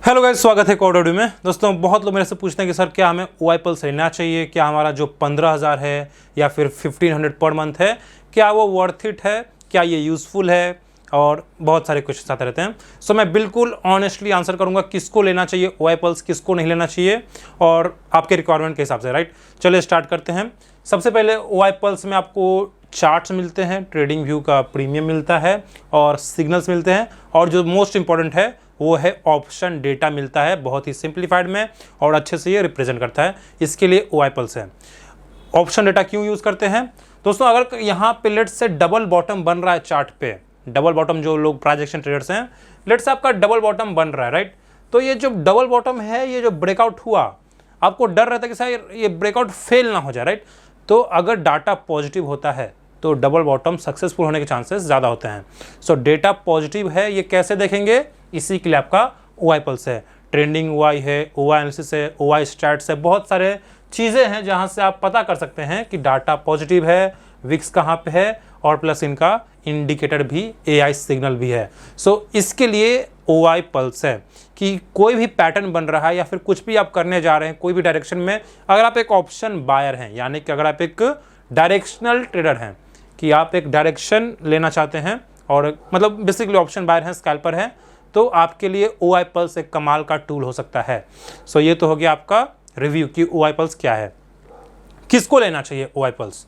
Hello guys, स्वागत है code audio में। दोस्तों, बहुत लोग मेरे से पूछते हैं कि सर क्या हमें OI पल्स लेना चाहिए, क्या हमारा जो 15,000 है या फिर 1500 पर मंथ है, क्या वो वर्थ इट है, क्या ये यूज़फुल है, और बहुत सारे क्वेश्चन आते रहते हैं। सो मैं बिल्कुल ऑनेस्टली आंसर करूंगा किसको लेना चाहिए OI पल्स, किसको नहीं लेना चाहिए, और आपके रिक्वायरमेंट के हिसाब से। राइट, चलिए स्टार्ट करते हैं। सबसे पहले OI पल्स में आपको चार्ट्स मिलते हैं, ट्रेडिंग व्यू का प्रीमियम मिलता है और सिग्नल्स मिलते हैं, और जो मोस्ट इंपॉर्टेंट है वो है ऑप्शन डेटा मिलता है, बहुत ही सिंप्लीफाइड में, और अच्छे से ये रिप्रेजेंट करता है। इसके लिए OI पल्स है। ऑप्शन डेटा क्यों यूज़ करते हैं दोस्तों? अगर यहाँ पे लेट से डबल बॉटम बन रहा है चार्ट पे, डबल बॉटम जो लोग प्राइस एक्शन ट्रेडर्स हैं, लेट से आपका डबल बॉटम बन रहा है, राइट, तो ये जो डबल बॉटम है, ये जो ब्रेकआउट हुआ, आपको डर रहता है कि शायद ये ब्रेकआउट फेल ना हो जाए, राइट। तो अगर डाटा पॉजिटिव होता है तो डबल बॉटम सक्सेसफुल होने के चांसेस ज़्यादा होते हैं। सो डेटा पॉजिटिव है, ये कैसे देखेंगे? इसी के लिए आपका OI पल्स है। ट्रेंडिंग OI है, OI एनालिसिस है, OI स्टैट्स है, बहुत सारे चीज़ें हैं जहां से आप पता कर सकते हैं कि डाटा पॉजिटिव है, विक्स कहाँ पे है, और प्लस इनका इंडिकेटर भी AI सिग्नल भी है। सो इसके लिए OI पल्स है कि कोई भी पैटर्न बन रहा है या फिर कुछ भी आप करने जा रहे हैं कोई भी डायरेक्शन में, अगर आप एक ऑप्शन बायर हैं, यानी कि अगर आप एक डायरेक्शनल ट्रेडर हैं कि आप एक डायरेक्शन लेना चाहते हैं, और मतलब बेसिकली ऑप्शन बायर हैं, स्कैल्पर हैं, तो आपके लिए OI पल्स एक कमाल का टूल हो सकता है। सो ये तो हो गया आपका रिव्यू कि OI पल्स क्या है। किसको लेना चाहिए OI पल्स?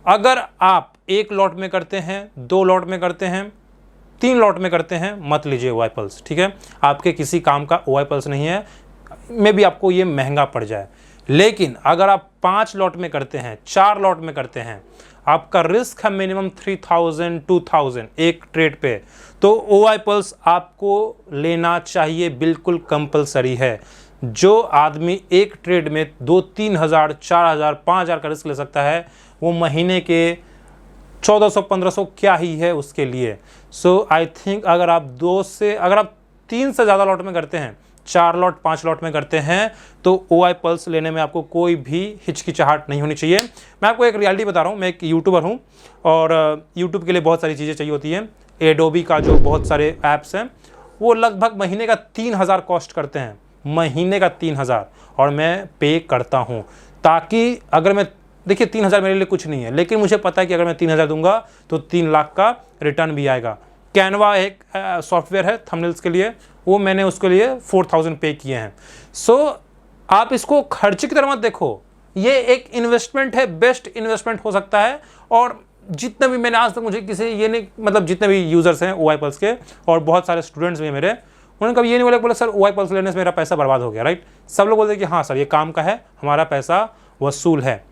अगर आप एक लॉट में करते हैं, 2 लॉट में करते हैं, 3 लॉट में करते हैं, मत लीजिए OI पल्स, ठीक है। आपके किसी काम का OI पल्स नहीं है, मे भी आपको ये महंगा पड़ जाए। लेकिन अगर आप 5 लॉट में करते हैं, 4 लॉट में करते हैं, आपका रिस्क है मिनिमम 3000 2000 एक ट्रेड पे, तो OI पल्स आपको लेना चाहिए, बिल्कुल कंपलसरी है। जो आदमी एक ट्रेड में 2-3 हज़ार, 4 हज़ार, 5 हज़ार का रिस्क ले सकता है, वो महीने के 1400-1500 क्या ही है उसके लिए। सो आई थिंक अगर आप 3 से ज़्यादा लॉट में करते हैं, 4 लॉट 5 लॉट में करते हैं, तो OI पल्स लेने में आपको कोई भी हिचकिचाहट नहीं होनी चाहिए। मैं आपको एक रियलिटी बता रहा हूँ, मैं एक यूट्यूबर हूँ, और यूट्यूब के लिए बहुत सारी चीज़ें चाहिए होती हैं। एडोबी का जो बहुत सारे ऐप्स हैं, वो लगभग महीने का 3000 कॉस्ट करते हैं, महीने का 3000, और मैं पे करता हूँ, ताकि अगर मैं, देखिए 3000 मेरे लिए कुछ नहीं है, लेकिन मुझे पता है कि अगर मैं 3000 दूंगा तो 3 लाख का रिटर्न भी आएगा। कैनवा एक सॉफ्टवेयर है थंबनेल्स के लिए, वो मैंने उसके लिए 4000 पे किए हैं। सो आप इसको खर्च की तरह मत देखो, ये एक इन्वेस्टमेंट है, बेस्ट इन्वेस्टमेंट हो सकता है। और जितने भी मैंने आज तक, मुझे किसी ये नहीं, मतलब जितने भी यूजर्स हैं OI पल्स के, और बहुत सारे स्टूडेंट्स भी हैं मेरे, उन्होंने कभी ये नहीं बोला सर OI पल्स लेने से मेरा पैसा बर्बाद हो गया, राइट। सब लोग बोलते हैं कि हाँ सर ये काम का है, हमारा पैसा वसूल है।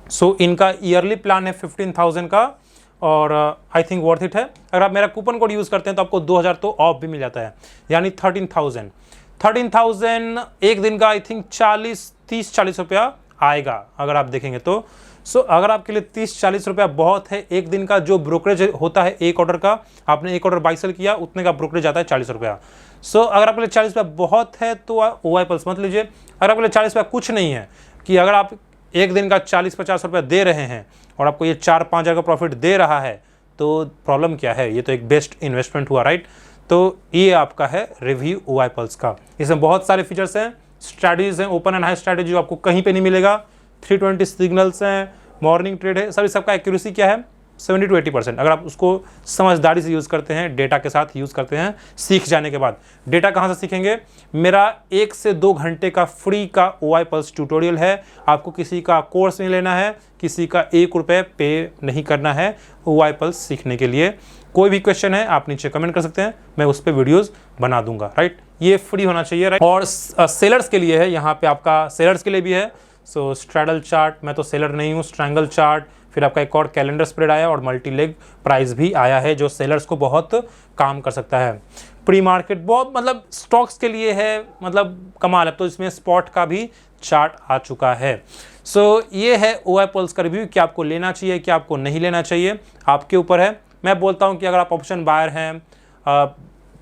सो इनका ईयरली प्लान है 15,000 का, और आई थिंक वर्थ इट है। अगर आप मेरा कूपन कोड यूज़ करते हैं तो आपको 2000 तो ऑफ भी मिल जाता है, यानी 13,000 एक दिन का आई थिंक 30-40 रुपया आएगा अगर आप देखेंगे तो। सो अगर आपके लिए 30-40 रुपया बहुत है, एक दिन का जो ब्रोकरेज होता है एक ऑर्डर का, आपने एक ऑर्डर 22 सेल किया, उतने का ब्रोकरेज आता है 40 रुपया। सो अगर आपके लिए 40 रुपया बहुत है तो OI पल्स मत लीजिए। अगर आपके लिए 40 रुपया कुछ नहीं है, कि अगर आप एक दिन का 40-50 रुपया दे रहे हैं और आपको ये 4-5 हज़ार का प्रॉफिट दे रहा है, तो प्रॉब्लम क्या है? ये तो एक बेस्ट इन्वेस्टमेंट हुआ, राइट। तो ये आपका है रिव्यू OI पल्स का। इसमें बहुत सारे फीचर्स हैं, स्ट्रैटेजीज हैं, ओपन एंड हाई स्ट्रैटेजी जो आपको कहीं पे नहीं मिलेगा, 320 सिग्नल्स हैं, मॉर्निंग ट्रेड है, सभी सबका एक्यूरेसी क्या है 70 to 80%। अगर आप उसको समझदारी से यूज़ करते हैं, डेटा के साथ यूज़ करते हैं, सीख जाने के बाद। डेटा कहाँ से सीखेंगे? मेरा 1 से 2 घंटे का फ्री का OI पल्स ट्यूटोरियल है। आपको किसी का कोर्स नहीं लेना है, किसी का 1 रुपये पे नहीं करना है OI पल्स सीखने के लिए। कोई भी क्वेश्चन है आप नीचे कमेंट कर सकते हैं, मैं उस पर वीडियोज़ बना दूंगा, राइट। ये फ्री होना चाहिए, राइट। और सेलर्स के लिए है, यहाँ पे आपका सेलर्स के लिए भी है। सो स्ट्रैडल चार्ट, मैं तो सेलर नहीं हूँ, स्ट्रैंगल चार्ट, फिर आपका एक और कैलेंडर स्प्रेड आया, और मल्टी लेग प्राइस भी आया है, जो सेलर्स को बहुत काम कर सकता है। प्री मार्केट बहुत, मतलब स्टॉक्स के लिए है, मतलब कमाल है। तो इसमें स्पॉट का भी चार्ट आ चुका है। सो ये है OI पल्स का रिव्यू, कि आपको लेना चाहिए, कि आपको नहीं लेना चाहिए, आपके ऊपर है। मैं बोलता हूँ कि अगर आप ऑप्शन बायर हैं,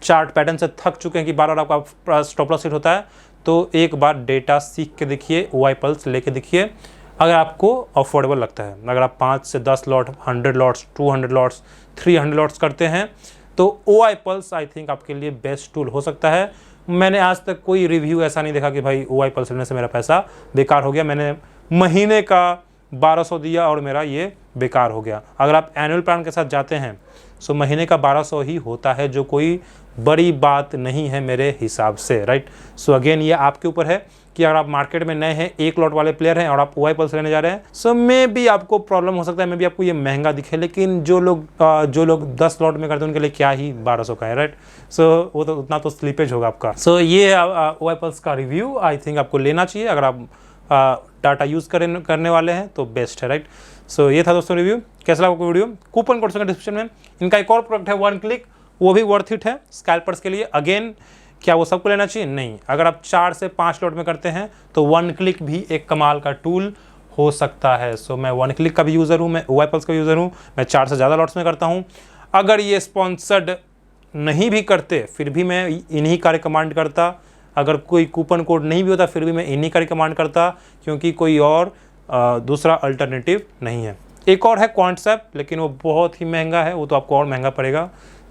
चार्ट पैटर्न से थक चुके हैं कि बार बार आपका स्टॉप लॉस हिट होता है, तो एक बार डेटा सीख के देखिए, OI पल्स लेके देखिए, अगर आपको अफोर्डेबल लगता है। अगर आप 5 से 10 लॉट, 100 लॉट्स, 200 लॉट्स, 300 लॉट्स करते हैं, तो OI पल्स आई थिंक आपके लिए बेस्ट टूल हो सकता है। मैंने आज तक कोई रिव्यू ऐसा नहीं देखा कि भाई OI पल्स लेने से मेरा पैसा बेकार हो गया, मैंने महीने का 1200 दिया और मेरा ये बेकार हो गया। अगर आप एनुअल प्लान के साथ जाते हैं सो महीने का 1200 ही होता है, जो कोई बड़ी बात नहीं है मेरे हिसाब से, राइट। सो अगेन ये आपके ऊपर है कि अगर आप मार्केट में नए हैं, 1 लॉट वाले प्लेयर हैं और आप OI पल्स लेने जा रहे हैं, सो मे भी आपको प्रॉब्लम हो सकता है, मे भी आपको ये महंगा दिखे, लेकिन जो लोग 10 लॉट में करते हैं उनके लिए क्या ही 1200 का है, राइट। सो वो तो उतना तो स्लीपेज होगा आपका। सो ये OI पल्स का रिव्यू आई थिंक आपको लेना चाहिए अगर आप डाटा यूज़ करने वाले हैं तो बेस्ट है, राइट। सो ये था दोस्तों रिव्यू। कैसा लगा आपको वीडियो? कूपन कोड डिस्क्रिप्शन में। इनका एक और प्रोडक्ट है वन क्लिक, वो भी वर्थ इट है स्कैल्पर्स के लिए। अगेन क्या वो सबको लेना चाहिए? नहीं। अगर आप 4 से 5 लॉट में करते हैं तो वन क्लिक भी एक कमाल का टूल हो सकता है। सो मैं वन क्लिक का भी यूज़र हूँ, मैं OI पल्स का यूज़र हूँ, मैं 4 से ज़्यादा लॉट्स में करता हूँ। अगर ये स्पॉन्सर्ड नहीं भी करते फिर भी मैं इन्हीं का रिकमेंड करता। अगर कोई कूपन कोड नहीं भी होता फिर भी मैं इन्हीं का रिकमेंड करता, क्योंकि कोई और दूसरा अल्टरनेटिव नहीं है। एक और है क्वांट्सएप, लेकिन वो बहुत ही महंगा है, वो तो आपको और महंगा पड़ेगा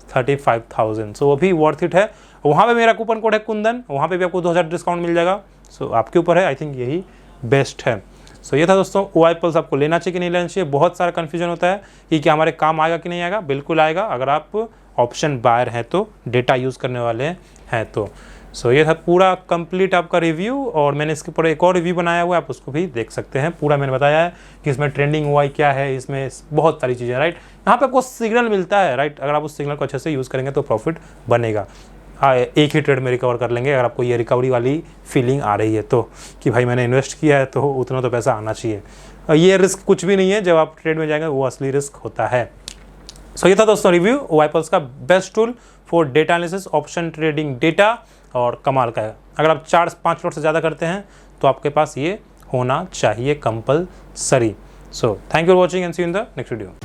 35,000। सो वो भी वर्थ इट है। वहाँ पे मेरा कूपन कोड है कुंदन, वहाँ पे भी आपको 2000 डिस्काउंट मिल जाएगा। सो आपके ऊपर है, आई थिंक यही बेस्ट है। सो ये था दोस्तों OI पल्स आपको लेना चाहिए कि नहीं लेना चाहिए। बहुत सारा कन्फ्यूजन होता है कि क्या हमारे काम आएगा कि नहीं आएगा। बिल्कुल आएगा अगर आप ऑप्शन बायर हैं तो, डेटा यूज़ करने वाले हैं तो। सो ये था पूरा कंप्लीट आपका रिव्यू, और मैंने इसके ऊपर एक और रिव्यू बनाया हुआ है, आप उसको भी देख सकते हैं। पूरा मैंने बताया है कि इसमें ट्रेंडिंग OI क्या है, इसमें बहुत सारी चीज़ें, राइट। यहाँ पे आपको सिग्नल मिलता है, राइट। अगर आप उस सिग्नल को अच्छे से यूज़ करेंगे तो प्रॉफिट बनेगा। हाँ, एक ही ट्रेड में रिकवर कर लेंगे अगर आपको ये रिकवरी वाली फीलिंग आ रही है तो, कि भाई मैंने इन्वेस्ट किया है तो उतना तो पैसा आना चाहिए। ये रिस्क कुछ भी नहीं है, जब आप ट्रेड में जाएंगे वो असली रिस्क होता है। सो ये था दोस्तों रिव्यू OI पल्स का best tool for data analysis, option trading data, और कमाल का है। अगर आप 4-5 लॉट से ज़्यादा करते हैं तो आपके पास ये होना चाहिए compulsory. So thank you for watching and see you in the next video.